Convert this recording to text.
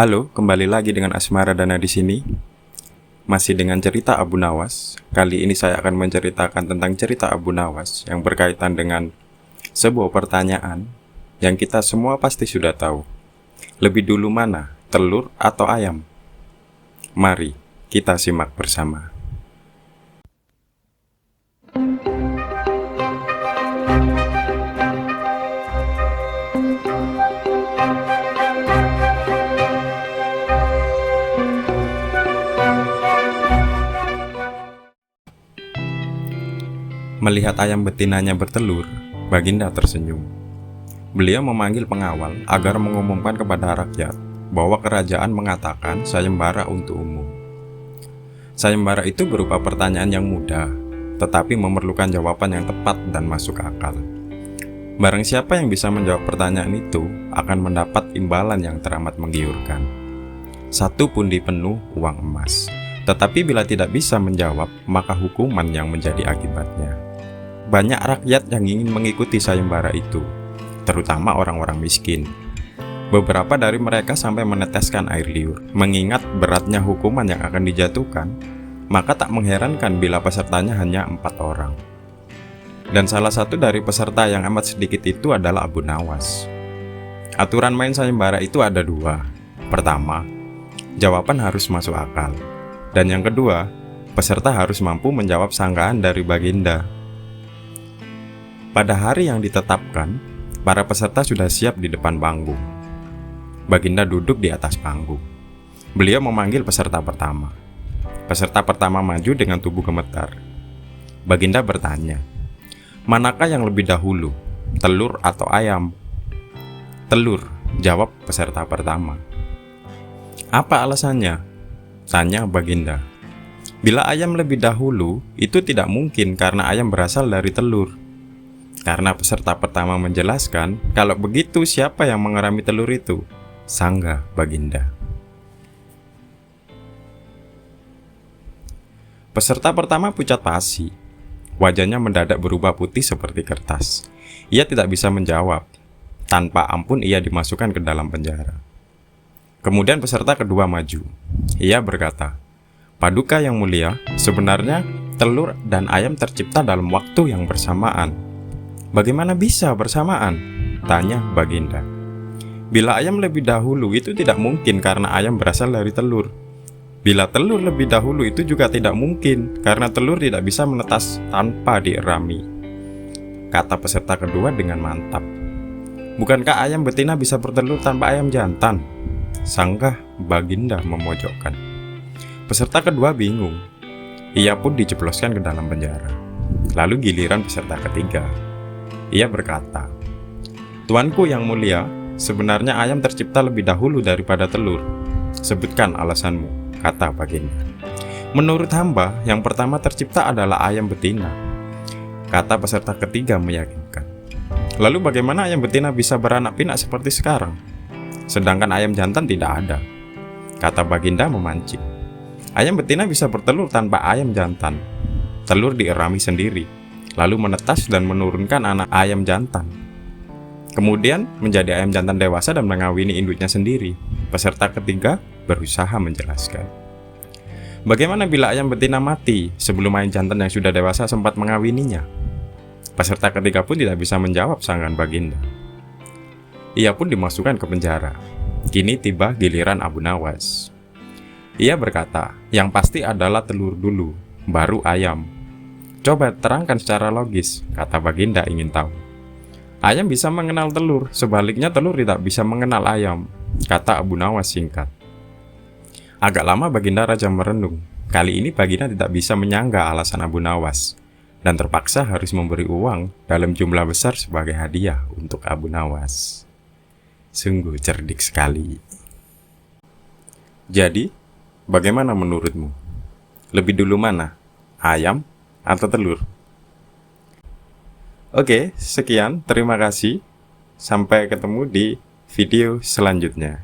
Halo, kembali lagi dengan Asmara Dana di sini. Masih dengan cerita Abu Nawas. Kali ini saya akan menceritakan tentang cerita Abu Nawas yang berkaitan dengan sebuah pertanyaan yang kita semua pasti sudah tahu. Lebih dulu mana, telur atau ayam? Mari kita simak bersama. Melihat ayam betinanya bertelur, Baginda tersenyum. Beliau memanggil pengawal agar mengumumkan kepada rakyat bahwa kerajaan mengatakan sayembara untuk umum. Sayembara itu berupa pertanyaan yang mudah, tetapi memerlukan jawaban yang tepat dan masuk akal. Barang siapa yang bisa menjawab pertanyaan itu akan mendapat imbalan yang teramat menggiurkan. 1 pundi penuh uang emas. Tetapi bila tidak bisa menjawab, maka hukuman yang menjadi akibatnya. Banyak rakyat yang ingin mengikuti sayembara itu, terutama orang-orang miskin. Beberapa dari mereka sampai meneteskan air liur. Mengingat beratnya hukuman yang akan dijatuhkan, maka tak mengherankan bila pesertanya hanya 4 orang. Dan salah satu dari peserta yang amat sedikit itu adalah Abu Nawas. Aturan main sayembara itu ada 2. Pertama, jawaban harus masuk akal. Dan yang kedua, peserta harus mampu menjawab sangkaan dari Baginda. Pada hari yang ditetapkan, para peserta sudah siap di depan panggung. Baginda duduk di atas panggung. Beliau memanggil peserta pertama. Peserta pertama maju dengan tubuh gemetar. Baginda bertanya, "Manakah yang lebih dahulu, telur atau ayam?" "Telur," jawab peserta pertama. "Apa alasannya?" tanya Baginda. "Bila ayam lebih dahulu, itu tidak mungkin karena ayam berasal dari telur." Karena peserta pertama menjelaskan, "Kalau begitu siapa yang mengerami telur itu?" Sanggah Baginda. Peserta pertama pucat pasi. Wajahnya mendadak berubah putih seperti kertas. Ia tidak bisa menjawab. Tanpa ampun ia dimasukkan ke dalam penjara. Kemudian peserta kedua maju. Ia berkata, "Paduka yang mulia, sebenarnya telur dan ayam tercipta dalam waktu yang bersamaan." "Bagaimana bisa bersamaan?" tanya Baginda. "Bila ayam lebih dahulu itu tidak mungkin karena ayam berasal dari telur. Bila telur lebih dahulu itu juga tidak mungkin karena telur tidak bisa menetas tanpa dierami," kata peserta kedua dengan mantap. "Bukankah ayam betina bisa bertelur tanpa ayam jantan?" sanggah Baginda memojokkan. Peserta kedua bingung. Ia pun dijebloskan ke dalam penjara. Lalu giliran peserta ketiga. Ia berkata, "Tuanku yang mulia, sebenarnya ayam tercipta lebih dahulu daripada telur." "Sebutkan alasanmu," kata Baginda. "Menurut hamba, yang pertama tercipta adalah ayam betina," kata peserta ketiga meyakinkan. "Lalu bagaimana ayam betina bisa beranak pinak seperti sekarang? Sedangkan ayam jantan tidak ada," kata Baginda memancing. "Ayam betina bisa bertelur tanpa ayam jantan. Telur dierami sendiri, lalu menetas dan menurunkan anak ayam jantan. Kemudian menjadi ayam jantan dewasa dan mengawini induknya sendiri." Peserta ketiga berusaha menjelaskan. "Bagaimana bila ayam betina mati sebelum ayam jantan yang sudah dewasa sempat mengawininya?" Peserta ketiga pun tidak bisa menjawab sanggahan Baginda. Ia pun dimasukkan ke penjara. Kini tiba giliran Abu Nawas. Ia berkata, "Yang pasti adalah telur dulu, baru ayam." "Coba terangkan secara logis," kata Baginda ingin tahu. "Ayam bisa mengenal telur, sebaliknya telur tidak bisa mengenal ayam," kata Abu Nawas singkat. Agak lama Baginda Raja merenung. Kali ini Baginda tidak bisa menyangga alasan Abu Nawas, dan terpaksa harus memberi uang dalam jumlah besar sebagai hadiah untuk Abu Nawas. Sungguh cerdik sekali. Jadi, bagaimana menurutmu? Lebih dulu mana? Ayam atau telur? Oke, sekian. Terima kasih. Sampai ketemu di video selanjutnya.